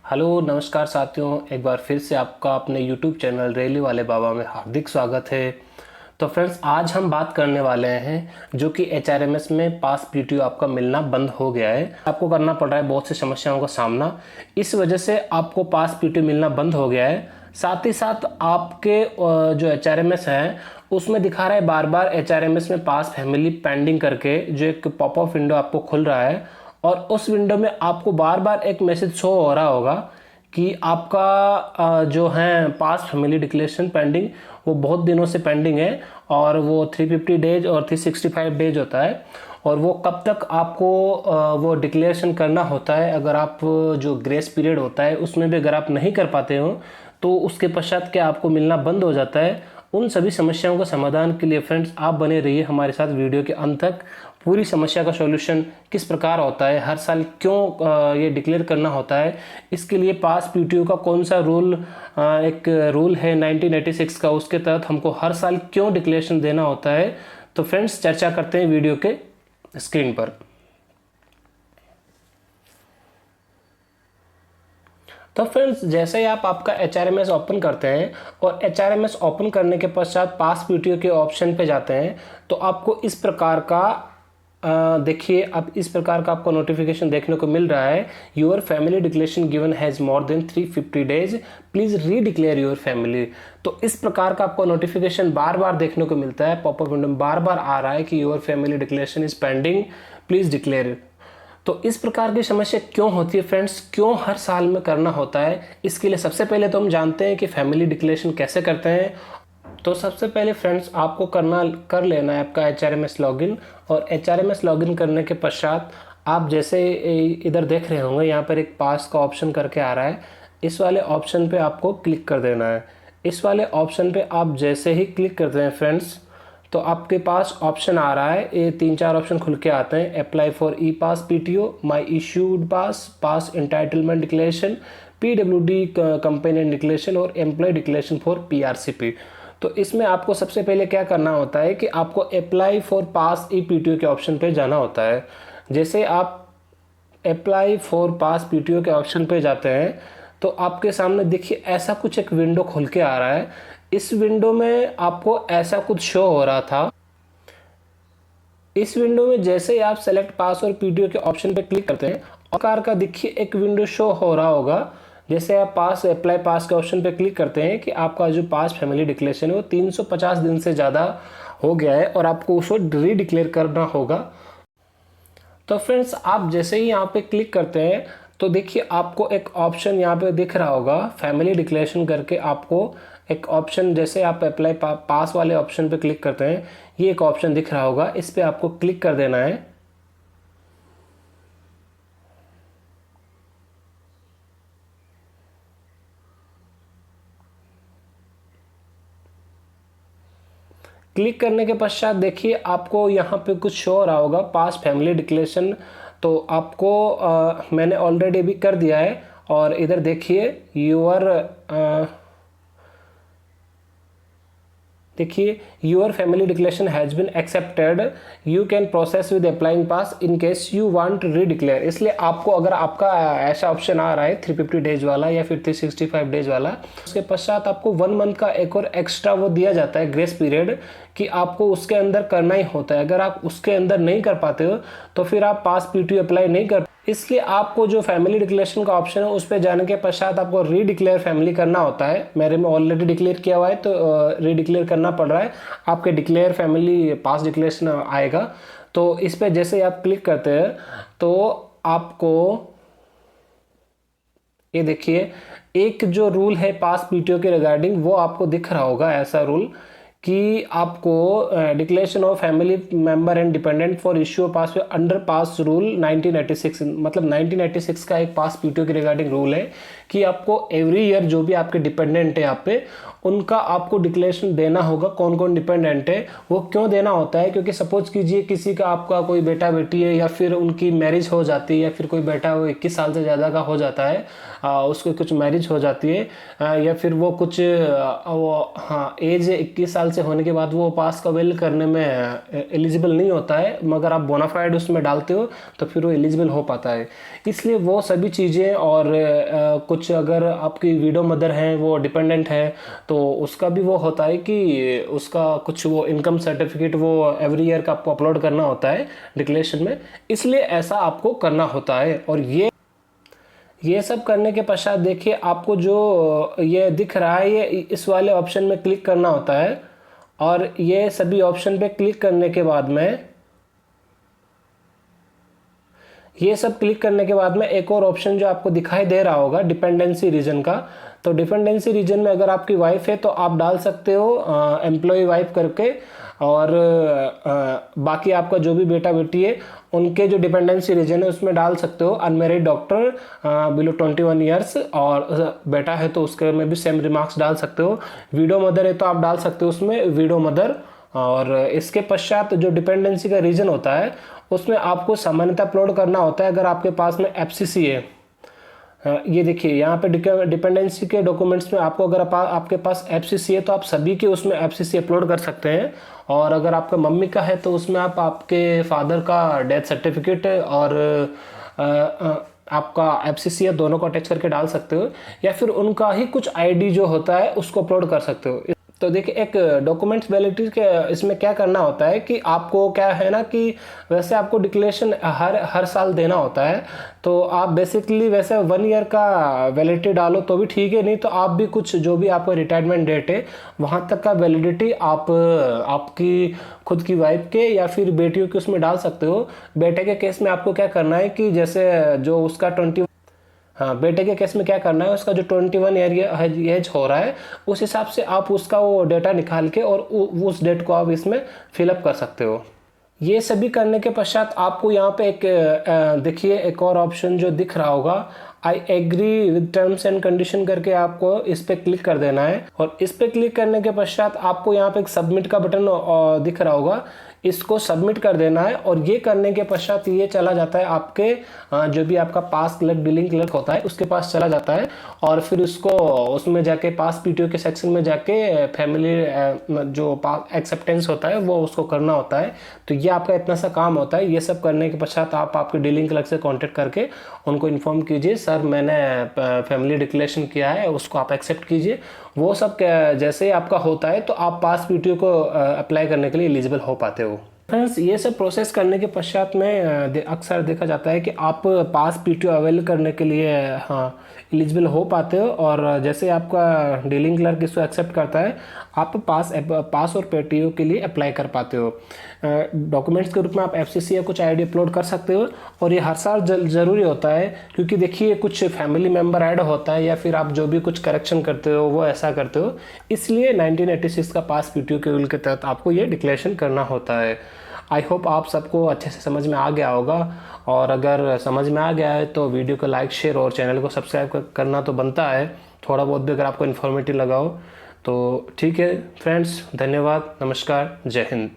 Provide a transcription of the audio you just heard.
Hello नमस्कार साथियों, एक बार फिर से आपका अपने YouTube चैनल रैली वाले बाबा में हार्दिक स्वागत है। तो फ्रेंड्स, आज हम बात करने वाले हैं जो कि HRMS में पास PTO आपका मिलना बंद हो गया है। आपको करना पड़ रहा है बहुत सी समस्याओं का सामना, इस वजह से आपको पास PTO मिलना बंद हो गया है। साथ ही साथ आपके जो HRMS है उसमें दिखा रहा है बार बार HRMS में पास फैमिली पेंडिंग करके, जो एक पॉपअप विंडो आपको खुल रहा है और उस विंडो में आपको बार बार एक मैसेज शो हो रहा होगा कि आपका जो है पास फैमिली डिक्लेरेशन पेंडिंग, वो बहुत दिनों से पेंडिंग है और वो 350 डेज और 365 डेज होता है। और वो कब तक आपको वो डिक्लेरेशन करना होता है, अगर आप जो ग्रेस पीरियड होता है उसमें भी अगर आप नहीं कर पाते हो तो उसके पश्चात क्या आपको मिलना बंद हो जाता है। उन सभी समस्याओं का समाधान के लिए फ्रेंड्स आप बने रहिए हमारे साथ वीडियो के अंत तक। पूरी समस्या का सॉल्यूशन किस प्रकार होता है, हर साल क्यों ये डिक्लेयर करना होता है, इसके लिए पास पीटीओ का कौन सा रूल, एक रूल है 1986 का, उसके तहत हमको हर साल क्यों डिक्लेरेशन देना होता है। तो फ्रेंड्स चर्चा करते हैं वीडियो के स्क्रीन पर। तो फ्रेंड्स, जैसे ही आप आपका HRMS ओपन करते हैं और HRMS ओपन करने के पश्चात पास पीटीओ के ऑप्शन पे जाते हैं तो आपको इस प्रकार का देखिए, अब इस प्रकार का आपको नोटिफिकेशन देखने को मिल रहा है। Your family declaration given has more than 350 days, please री डिक्लेयर योर फैमिली। तो इस प्रकार का आपको नोटिफिकेशन बार बार देखने को मिलता है, पॉपअप विंडो में बार बार आ रहा है कि your family declaration is pending, please declare. तो इस प्रकार की समस्या क्यों होती है फ्रेंड्स, क्यों हर साल में करना होता है? इसके लिए सबसे पहले तो हम जानते हैं कि फैमिली डिक्लेरेशन कैसे करते हैं। तो सबसे पहले फ्रेंड्स आपको कर लेना है आपका HRMS लॉगिन। और HRMS लॉगिन करने के पश्चात आप जैसे इधर देख रहे होंगे, यहाँ पर एक पास का ऑप्शन करके आ रहा है, इस वाले ऑप्शन पे आपको क्लिक कर देना है। इस वाले ऑप्शन पे आप जैसे ही क्लिक करते हैं फ्रेंड्स, तो आपके पास ऑप्शन आ रहा है, ये 3-4 ऑप्शन खुल के आते हैं। Apply for E pass PTO, my issued pass, pass entitlement declaration, PWD companion declaration और एम्प्लॉय डिक्लेरेशन फॉर PRCP। तो इसमें आपको सबसे पहले क्या करना होता है कि आपको apply for pass E PTO के ऑप्शन पे जाना होता है। जैसे आप अप्लाई फॉर पास PTO के ऑप्शन पे जाते हैं तो आपके सामने देखिए ऐसा कुछ एक विंडो खुल के आ रहा है। इस विंडो में आपको ऐसा कुछ शो हो रहा था। इस विंडो में जैसे ही आप सेलेक्ट पास और PTO के ऑप्शन पे क्लिक करते हैं, आकार का देखिए एक विंडो शो हो रहा होगा। जैसे आप पास अप्लाई पास के ऑप्शन पे क्लिक करते हैं कि आपका जो पास फैमिली डिक्लेरेशन है वो 350 दिन से ज़्यादा हो गया है और आपको उसको री डिक्लेयर करना होगा। तो फ्रेंड्स आप जैसे ही यहाँ पे क्लिक करते हैं तो देखिए आपको एक ऑप्शन यहाँ पे दिख रहा होगा, फैमिली डिक्लेरेशन करके आपको एक ऑप्शन, जैसे आप अप्लाई पास वाले ऑप्शन पे क्लिक करते हैं, ये एक ऑप्शन दिख रहा होगा, इस पे आपको क्लिक कर देना है। क्लिक करने के पश्चात देखिए आपको यहाँ पे कुछ शो हो रहा होगा, पास फैमिली डिक्लेरेशन। तो आपको मैंने ऑलरेडी भी कर दिया है और इधर देखिए your family declaration has been accepted, you can process with applying pass in case you want redeclare. इसलिए आपको अगर आपका ऐसा ऑप्शन आ रहा है 350 डेज वाला या फिर 365 डेज वाला, उसके पश्चात आपको 1 मंथ का एक और एक्स्ट्रा वो दिया जाता है ग्रेस पीरियड, कि आपको उसके अंदर करना ही होता है। अगर आप उसके अंदर नहीं कर पाते हो तो फिर आप पास PTO अप्लाई नहीं कर। इसलिए आपको जो फैमिली डिक्लेरेशन का ऑप्शन है उस पर जाने के पश्चात आपको री डिक्लेयर फैमिली करना होता है। मेरे में ऑलरेडी डिक्लेयर किया हुआ है तो री डिक्लेयर करना पड़ रहा है। आपके डिक्लेयर फैमिली पास डिक्लेरेशन आएगा। तो इस पर जैसे आप क्लिक करते हैं तो आपको ये देखिए एक जो रूल है पास PTO के रिगार्डिंग वो आपको दिख रहा होगा, ऐसा रूल कि आपको declaration of family member and dependent for issue pass under pass rule 1986, मतलब 1986 का एक पास PTO के रिगार्डिंग रूल है कि आपको एवरी ईयर जो भी आपके डिपेंडेंट है यहाँ पे उनका आपको डिक्लेरेशन देना होगा कौन कौन डिपेंडेंट है। वो क्यों देना होता है, क्योंकि सपोज कीजिए किसी का आपका कोई बेटा बेटी है या फिर उनकी मैरिज हो जाती है, या फिर कोई बेटा वो 21 साल से ज़्यादा का हो जाता है, उसको कुछ मैरिज हो जाती है, या फिर वो कुछ एज 21 साल से होने के बाद वो पास का अवेल करने में एलिजिबल नहीं होता है, मगर आप बोनाफाइड उसमें डालते हो तो फिर वो एलिजिबल हो पाता है। इसलिए वो सभी चीज़ें, और कुछ अगर आपकी विडो मदर हैं वो डिपेंडेंट है तो उसका भी वो होता है कि उसका कुछ वो इनकम सर्टिफिकेट वो एवरी ईयर का आपको अपलोड करना होता है डिक्लेरेशन में, इसलिए ऐसा आपको करना होता है। और ये सब करने के पश्चात देखिए आपको जो ये दिख रहा है, ये इस वाले ऑप्शन में क्लिक करना होता है, और ये सभी ऑप्शन पे क्लिक करने के बाद में, ये सब क्लिक करने के बाद में एक और ऑप्शन जो आपको दिखाई दे रहा होगा डिपेंडेंसी रीजन का, तो डिपेंडेंसी रीजन में अगर आपकी वाइफ है तो आप डाल सकते हो एम्प्लॉय वाइफ करके, और बाकी आपका जो भी बेटा बेटी है उनके जो डिपेंडेंसी रीजन है उसमें डाल सकते हो अनमेरिड डॉक्टर बिलो 21 ईयर्स, और बेटा है तो उसके में भी सेम रिमार्क्स डाल सकते हो। विडो मदर है तो आप डाल सकते हो उसमें विडो मदर। और इसके पश्चात जो डिपेंडेंसी का रीजन होता है उसमें आपको सामान्यतः अपलोड करना होता है अगर आपके पास में एफसीसी है। ये देखिए यहाँ पे डिपेंडेंसी के डॉक्यूमेंट्स में आपको अगर आपके पास एफसीसी है तो आप सभी के उसमें एफसीसी अपलोड कर सकते हैं, और अगर आपका मम्मी का है तो उसमें आप आपके फादर का डेथ सर्टिफिकेट और आपका एफसीसी है दोनों को अटैच करके डाल सकते हो, या फिर उनका ही कुछ आईडी जो होता है उसको अपलोड कर सकते हो। तो देखिए एक डॉक्यूमेंट्स वैलिडिटी के इसमें क्या करना होता है कि आपको क्या है ना कि वैसे आपको डिक्लेरेशन हर साल देना होता है, तो आप बेसिकली वैसे 1 ईयर का वैलिडिटी डालो तो भी ठीक है, नहीं तो आप भी कुछ जो भी आपका रिटायरमेंट डेट है वहाँ तक का वैलिडिटी आप आपकी खुद की वाइफ के या फिर बेटियों के उसमें डाल सकते हो। बेटे के केस में आपको क्या करना है कि जैसे जो उसका बेटे के केस में क्या करना है, उसका जो 21 ईयर एज हो रहा है उस हिसाब से आप उसका वो डेटा निकाल के और उस डेट को आप इसमें फिलअप कर सकते हो। ये सभी करने के पश्चात आपको यहाँ पे एक देखिए एक और ऑप्शन जो दिख रहा होगा, I agree with terms and condition करके आपको इस पर क्लिक कर देना है, और इस पर क्लिक करने के पश्चात आपको यहाँ पे एक सबमिट का बटन दिख रहा होगा, इसको सबमिट कर देना है। और ये करने के पश्चात ये चला जाता है आपके जो भी आपका पास क्लर्क डीलिंग क्लर्क होता है उसके पास चला जाता है, और फिर उसको उसमें जाके पास पीटीओ के सेक्शन में जाके फैमिली जो एक्सेप्टेंस होता है वो उसको करना होता है। तो ये आपका इतना सा काम होता है। ये सब करने के पश्चात आप आपके डीलिंग क्लर्क से कॉन्टेक्ट करके उनको इन्फॉर्म कीजिए सर मैंने फैमिली डिक्लेरेशन किया है, उसको आप एक्सेप्ट कीजिए। वो सब जैसे ही आपका होता है तो आप पास पीटीओ को अप्लाई करने के लिए एलिजिबल हो पाते हो। फ्रेंड्स ये सब प्रोसेस करने के पश्चात में अक्सर देखा जाता है कि आप पास पीटीओ अवेल करने के लिए एलिजिबल हो पाते हो, और जैसे आपका डीलिंग क्लर्क इसको एक्सेप्ट करता है आप पास और पीटीओ के लिए अप्लाई कर पाते हो। डॉक्यूमेंट्स के रूप में आप एफसीसी या कुछ आईडी अपलोड कर सकते हो, और ये हर साल ज़रूरी होता है क्योंकि देखिए कुछ फैमिली मेम्बर ऐड होता है या फिर आप जो भी कुछ करेक्शन करते हो वो ऐसा करते हो, इसलिए 1986 का पास पीटीओ के रूल के तहत आपको ये डिक्लेरेशन करना होता है। आई होप आप सबको अच्छे से समझ में आ गया होगा, और अगर समझ में आ गया है तो वीडियो को लाइक शेयर और चैनल को सब्सक्राइब करना तो बनता है, थोड़ा बहुत भी अगर आपको इन्फॉर्मेटिव लगा हो तो ठीक है। फ्रेंड्स धन्यवाद, नमस्कार, जय हिंद।